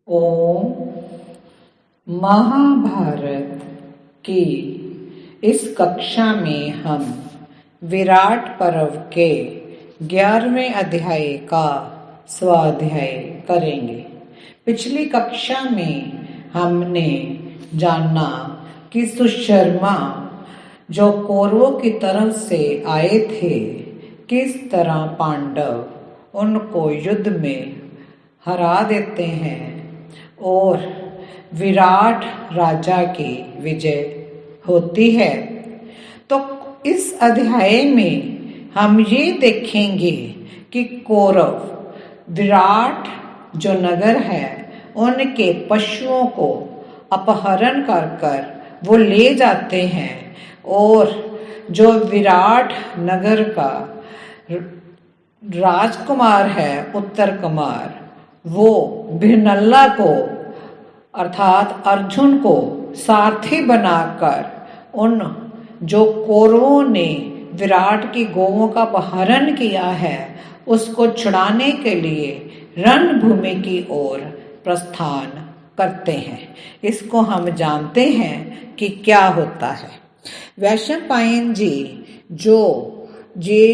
ओम। महाभारत की इस कक्षा में हम विराट पर्व के 11वें अध्याय का स्वाध्याय करेंगे। पिछली कक्षा में हमने जाना कि सुशर्मा जो कौरवों की तरफ से आए थे, किस तरह पांडव उनको युद्ध में हरा देते हैं और विराट राजा की विजय होती है। तो इस अध्याय में हम ये देखेंगे कि कौरव विराट जो नगर है उनके पशुओं को अपहरण कर वो ले जाते हैं और जो विराट नगर का राजकुमार है उत्तर कुमार, वो भिरनल्ला को अर्थात अर्जुन को सारथी बनाकर उन जो कौरवों ने विराट की गौओं का अपहरण किया है उसको छुड़ाने के लिए रणभूमि की ओर प्रस्थान करते हैं। इसको हम जानते हैं कि क्या होता है। वैशंपायन जी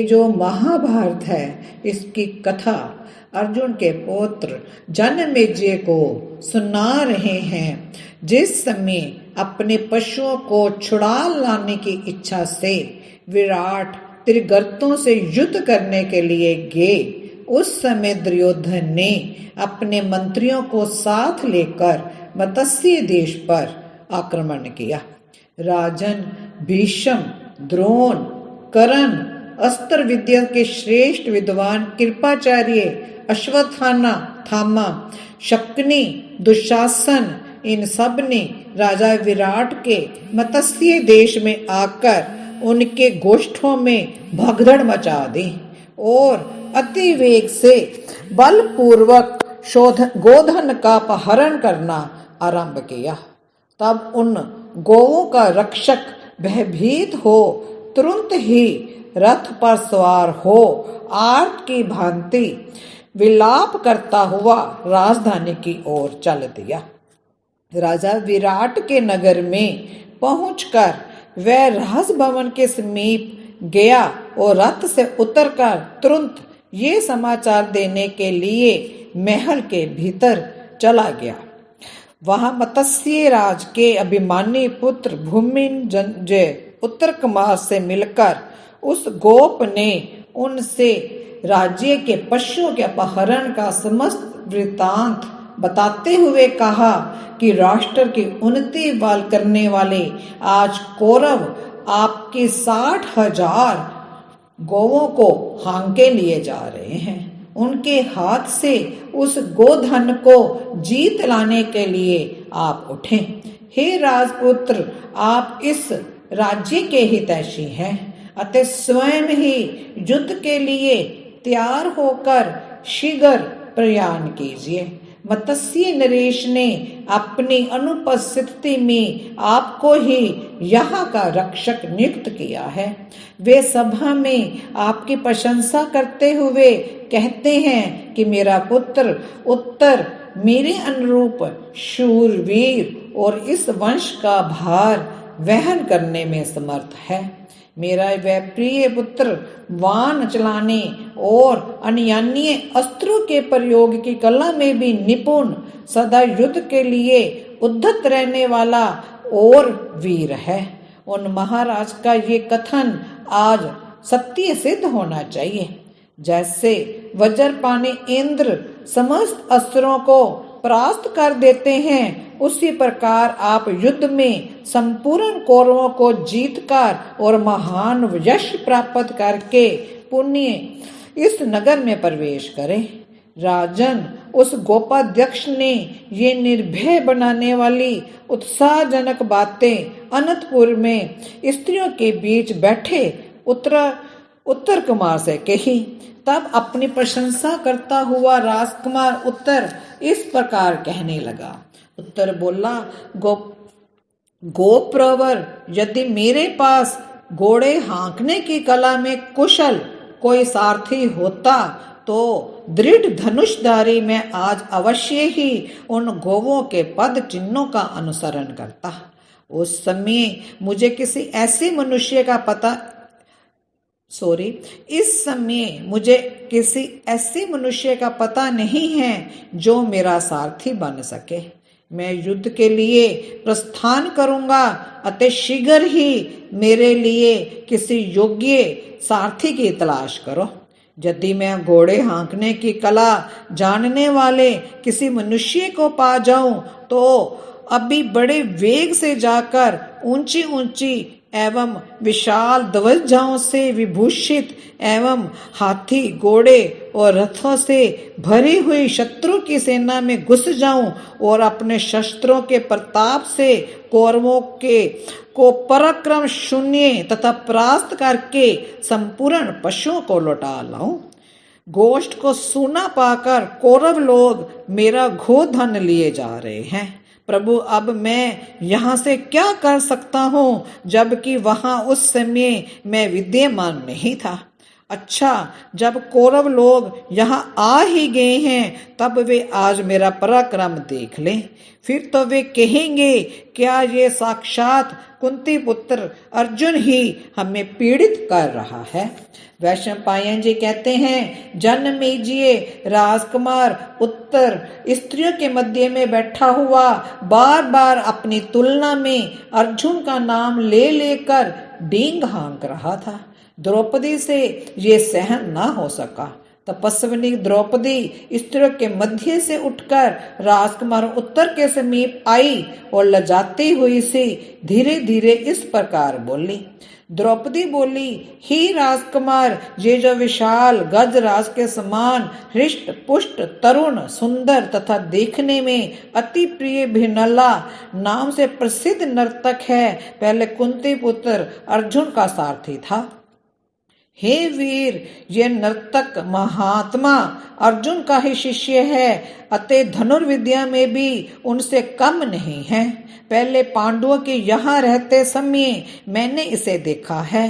जो महाभारत है इसकी कथा अर्जुन के पुत्र जनमेजय को सुना रहे हैं, जिस समय अपने पशुओं को छुड़ा लाने की इच्छा से विराट त्रिगर्तों से युद्ध करने के लिए गए। उस समय दुर्योधन ने अपने मंत्रियों को साथ लेकर मत्स्य देश पर आक्रमण किया। राजन भीष्म, द्रोण, कर्ण, अस्त्र विद्या के श्रेष्ठ विद्वान कृपाचार्य, अश्वत्थामा, शकुनी, दुशासन, इन सब ने राजा विराट के मत्स्य देश में आकर उनके गोष्ठों में भगदड़ मचा दी और अति वेग से बलपूर्वक गोधन का अपहरण करना आरंभ किया। तब उन गौओं का रक्षक भयभीत हो तुरंत ही रथ पर सवार हो आर्त की भांति विलाप करता हुआ राजधानी की ओर चल दिया। राजा विराट के नगर में पहुंचकर वह राजभवन के समीप गया और रथ से उतरकर तुरंत ये समाचार देने के लिए महल के भीतर चला गया। वहां मत्स्य राज के अभिमानी पुत्र भूमिंजय उत्तर कुमार से मिलकर उस गोप ने उनसे राज्य के पशुओं के अपहरण का समस्त वृतांत बताते हुए कहा कि राष्ट्र की उन्नति करने वाले आज कौरव आपके 60,000 गौओं को हांके लिए जा रहे हैं। उनके हाथ से उस गोधन को जीत लाने के लिए आप उठें। हे राजपुत्र, आप इस राज्य के हितैषी हैं अतः स्वयं ही युद्ध के लिए तैयार होकर शीघ्र प्रयाण कीजिए। मत्स्य नरेश ने अपनी अनुपस्थिति में आपको ही यहाँ का रक्षक नियुक्त किया है। वे सभा में आपकी प्रशंसा करते हुए कहते हैं कि मेरा पुत्र उत्तर मेरे अनुरूप शूरवीर और इस वंश का भार वहन करने में समर्थ है। मेरा वह प्रिय पुत्र वान चलाने और अन्यान्य अस्त्रों के प्रयोग की कला में भी निपुण, सदा युद्ध के लिए उद्धत रहने वाला और वीर है। उन महाराज का ये कथन आज सत्य सिद्ध होना चाहिए। जैसे वज्रपाणी इंद्र समस्त अस्त्रों को परास्त कर देते हैं, उसी प्रकार आप युद्ध में संपूर्ण कौरवों को जीतकर और महान यश प्राप्त करके पुण्य इस नगर में प्रवेश करें। राजन, उस गोपाध्यक्ष ने ये निर्भय बनाने वाली उत्साहजनक बातें अनंतपुर में स्त्रियों के बीच बैठे उत्तर कुमार से कही। तब अपनी प्रशंसा करता हुआ राजकुमार उत्तर इस प्रकार कहने लगा। उत्तर बोला, गोप्रवर, यदि मेरे पास घोड़े हाँकने की कला में कुशल कोई सारथी होता तो दृढ़ धनुषधारी मैं आज अवश्य ही उन गोवों के पद चिन्हों का अनुसरण करता। उस समय मुझे किसी ऐसे मनुष्य का पता इस समय मुझे किसी ऐसे मनुष्य का पता नहीं है जो मेरा सारथी बन सके। मैं युद्ध के लिए प्रस्थान करूंगा, अतः शीघ्र ही मेरे लिए किसी योग्य सारथी की तलाश करो। यदि मैं घोड़े हाँकने की कला जानने वाले किसी मनुष्य को पा जाऊं तो अभी बड़े वेग से जाकर ऊंची ऊंची एवं विशाल ध्वजाओं से विभूषित एवं हाथी घोड़े और रथों से भरी हुई शत्रु की सेना में घुस जाऊं और अपने शस्त्रों के प्रताप से कौरवों को पराक्रम शून्य तथा परास्त करके संपूर्ण पशुओं को लौटा लाऊं। गोष्ठ को सूना पाकर कौरव लोग मेरा गोधन लिए जा रहे हैं। प्रभु, अब मैं यहाँ से क्या कर सकता हूँ, जबकि वहां उस समय मैं विद्यमान नहीं था। अच्छा, जब कौरव लोग यहाँ आ ही गए हैं तब वे आज मेरा पराक्रम देख लें, फिर तो वे कहेंगे क्या ये साक्षात कुंती पुत्र अर्जुन ही हमें पीड़ित कर रहा है। वैशंपायन जी कहते हैं, जनमेजय राजकुमार उत्तर स्त्रियों के मध्य में बैठा हुआ बार बार अपनी तुलना में अर्जुन का नाम ले लेकर डींग हाँक रहा था। द्रौपदी से ये सहन ना हो सका। तपस्विनी द्रौपदी स्त्रियों के मध्य से उठकर राजकुमार उत्तर के समीप आई और लजाती हुई सी धीरे धीरे इस प्रकार बोली। द्रौपदी बोली, हे राजकुमार, ये जो विशाल गजराज के समान हृष्ट पुष्ट तरुण सुंदर तथा देखने में अति प्रिय भिनला नाम से प्रसिद्ध नर्तक है, पहले कुंती पुत्र अर्जुन का सारथी था। हे वीर, ये नर्तक महात्मा अर्जुन का ही शिष्य है, अतः धनुर्विद्या में भी उनसे कम नहीं है। पहले पांडवों के यहाँ रहते समय मैंने इसे देखा है।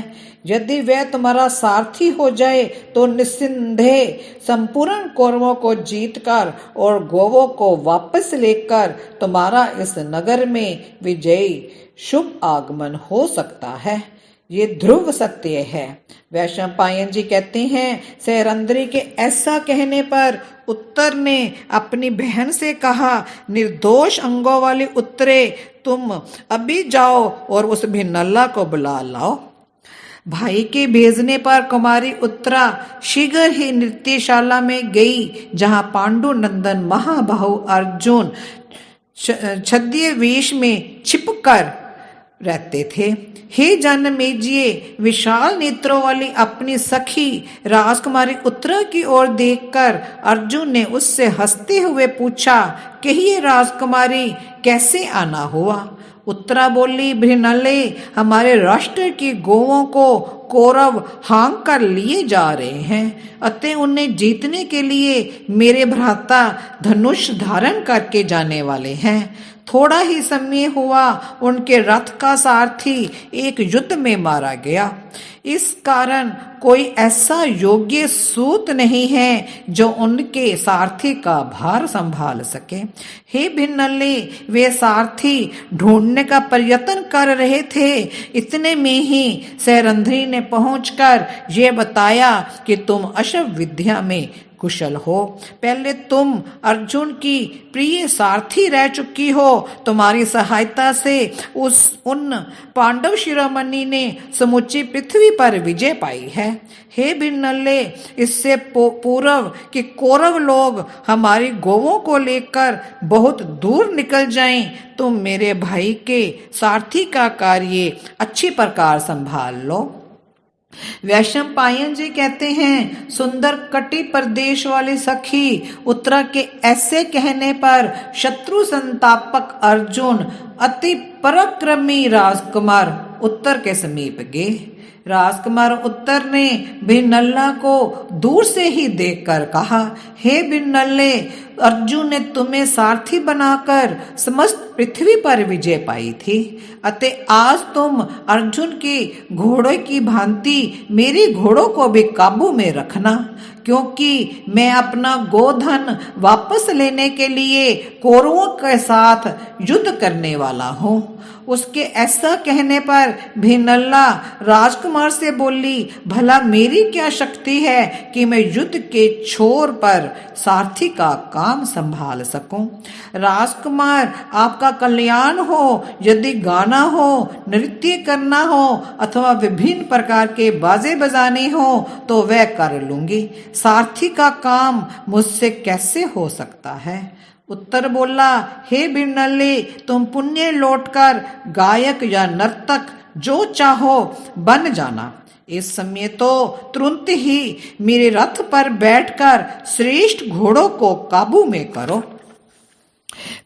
यदि वह तुम्हारा सारथी हो जाए तो निस्संदेह संपूर्ण कौरवों को जीतकर और गोवों को वापस लेकर तुम्हारा इस नगर में विजयी शुभ आगमन हो सकता है। ये ध्रुव सत्य है। वैशंपायन जी कहते हैं, सहरंद्री के ऐसा कहने पर उत्तर ने अपनी बहन से कहा, निर्दोष अंगों वाली उत्तरे, तुम अभी जाओ और उस भिन्नल्ला को बुला लाओ। भाई के भेजने पर कुमारी उत्तरा शीघ्र ही नृत्यशाला में गई, जहां पांडु नंदन महाबाहु अर्जुन छद्य वेश में छिपकर रहते थे। हे जनमेजय, विशाल नेत्रों वाली अपनी सखी राजकुमारी उत्तरा की ओर देखकर अर्जुन ने उससे हंसते हुए पूछा, कहिए राजकुमारी, कैसे आना हुआ? उत्तरा बोली, भृनले, हमारे राष्ट्र की गोवों को कौरव हाँक कर लिए जा रहे हैं, अतः उन्हें जीतने के लिए मेरे भ्राता धनुष धारण करके जाने वाले हैं। थोड़ा ही समय हुआ उनके रथ का सारथी एक युद्ध में मारा गया। इस कारण कोई ऐसा योग्य सूत नहीं है जो उनके सारथी का भार संभाल सके। हे भिन्नल्ले, वे सारथी ढूंढने का प्रयत्न कर रहे थे। इतने में ही सहरंध्री ने पहुंचकर ये बताया कि तुम अश्व विद्या में कुशल हो। पहले तुम अर्जुन की प्रिय सारथी रह चुकी हो। तुम्हारी सहायता से उन पांडव शिरोमणि ने समुची पृथ्वी पर विजय पाई है। हे भिन्नल्ले, इससे पूर्व कि कौरव लोग हमारी गोवों को लेकर बहुत दूर निकल जाएं, तुम मेरे भाई के सारथी का कार्य अच्छी प्रकार संभाल लो। वैशंपायन जी कहते हैं, सुंदर कटी प्रदेश वाली सखी उत्तरा के ऐसे कहने पर शत्रु संतापक अर्जुन अति पराक्रमी राजकुमार उत्तर के समीप गए। राजकुमार उत्तर ने भिन्नल्ला को दूर से ही देखकर कहा, हे भिन्नल्ले, अर्जुन ने तुम्हें सारथी बनाकर समस्त पृथ्वी पर विजय पाई थी, अतः आज तुम अर्जुन के घोड़े की भांति मेरे घोड़ों को भी काबू में रखना, क्योंकि मैं अपना गोधन वापस लेने के लिए कौरवों के साथ युद्ध करने वाला हूँ। उसके ऐसा कहने पर भिनल्ला राजकुमार से बोली, भला मेरी क्या शक्ति है कि मैं युद्ध के छोर पर सारथी का काम संभाल सकूं। राजकुमार, आपका कल्याण हो। यदि गाना हो, नृत्य करना हो अथवा विभिन्न प्रकार के बाजे बजाने हो तो वह कर लूंगी। सारथी का काम मुझसे कैसे हो सकता है। उत्तर बोला, हे भिनल्ले, तुम पुण्य लौटकर गायक या नर्तक जो चाहो बन जाना। इस समय तो तुरंत ही मेरे रथ पर बैठकर श्रेष्ठ घोड़ों को काबू में करो।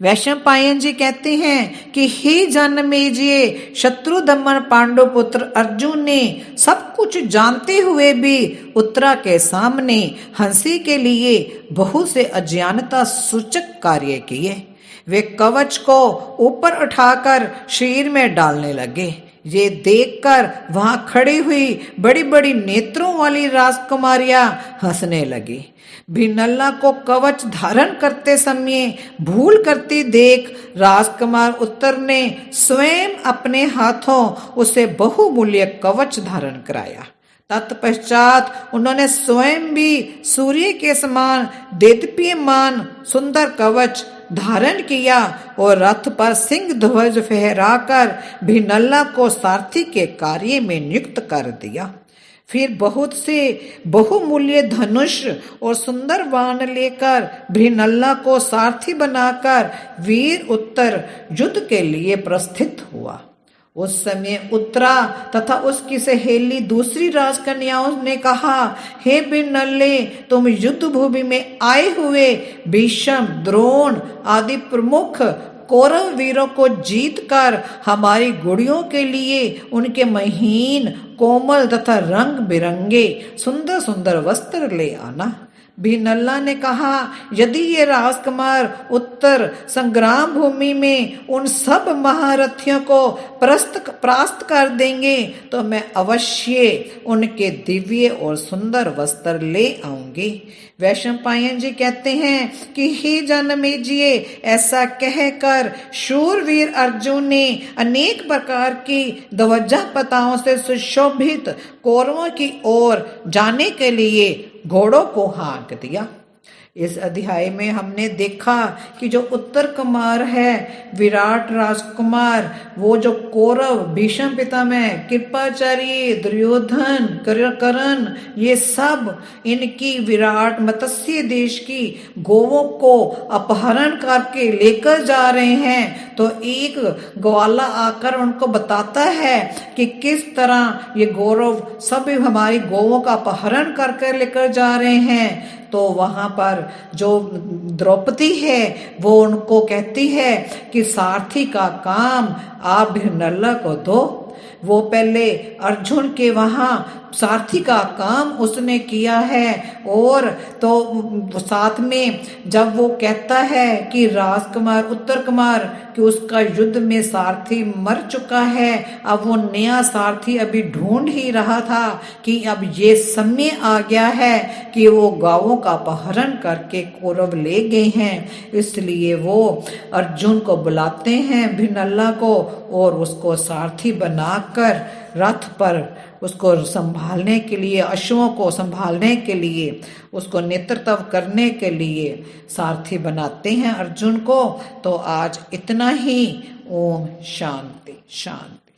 वैशंपायन जी कहते हैं कि हे जन्मेजय, शत्रुदमन पांडु पुत्र अर्जुन ने सब कुछ जानते हुए भी उत्तरा के सामने हंसी के लिए बहुत से अज्ञानता सूचक कार्य किए। वे कवच को ऊपर उठाकर शरीर में डालने लगे। ये देखकर वहां खड़ी हुई बड़ी बड़ी नेत्रों वाली राजकुमारियां हंसने लगी। भिनल्ला को कवच धारण करते समय भूल करती देख राजकुमार उत्तर ने स्वयं अपने हाथों उसे बहुमूल्य कवच धारण कराया। तत्पश्चात उन्होंने स्वयं भी सूर्य के समान देदीप्यमान सुंदर कवच धारण किया और रथ पर सिंह ध्वज फहराकर भिनल्ला को सारथी के कार्य में नियुक्त कर दिया। फिर बहुत से बहुमूल्य धनुष और सुंदर बाण लेकर भिनल्ला को सारथी बनाकर वीर उत्तर युद्ध के लिए प्रस्थित हुआ। उस समय उत्तरा तथा उसकी सहेली दूसरी राजकन्याओं ने कहा, हे भिनल्ले, तुम युद्ध भूमि में आए हुए भीष्म, द्रोण आदि प्रमुख कौरव वीरों को जीत कर हमारी गुड़ियों के लिए उनके महीन, कोमल तथा रंग बिरंगे सुंदर सुंदर वस्त्र ले आना। भिनल्ला ने कहा, यदि ये राजकुमार उत्तर संग्राम भूमि में उन सब महारथियों को परास्त कर देंगे तो मैं अवश्य उनके दिव्य और सुंदर वस्त्र ले आऊंगी। वैशंपायन जी कहते हैं कि हे जन्मेजय, ऐसा कहकर शूरवीर अर्जुन ने अनेक प्रकार की ध्वजापताओं से सुशोभित कौरवों की ओर जाने के लिए घोड़ों को हाँक दिया। इस अध्याय में हमने देखा कि जो उत्तर कुमार है, विराट राजकुमार, वो जो कौरव भीष्म पितामह, कृपाचार्य, दुर्योधन, कर्ण, ये सब इनकी विराट मत्स्य देश की गोवों को अपहरण करके लेकर जा रहे हैं। तो एक ग्वाला आकर उनको बताता है कि किस तरह ये गौरव सब हमारी गोवों का अपहरण करके लेकर जा रहे हैं। तो वहां पर जो द्रौपदी है वो उनको कहती है कि सारथी का काम आप भिनल्ला को दो। वो पहले अर्जुन के वहां सारथी का काम उसने किया है, और तो साथ में जब वो कहता है कि राजकुमार उत्तर कुमार कि उसका युद्ध में सारथी मर चुका है, अब वो नया सारथी अभी ढूंढ ही रहा था कि अब ये समय आ गया है कि वो गांवों का अपहरण करके कौरव ले गए हैं। इसलिए वो अर्जुन को बुलाते हैं भिनल्ला को और उसको सारथी बनाकर रथ पर उसको संभालने के लिए, अश्वों को संभालने के लिए, उसको नेतृत्व करने के लिए सारथी बनाते हैं अर्जुन को। तो आज इतना ही। ओम शांति शांति।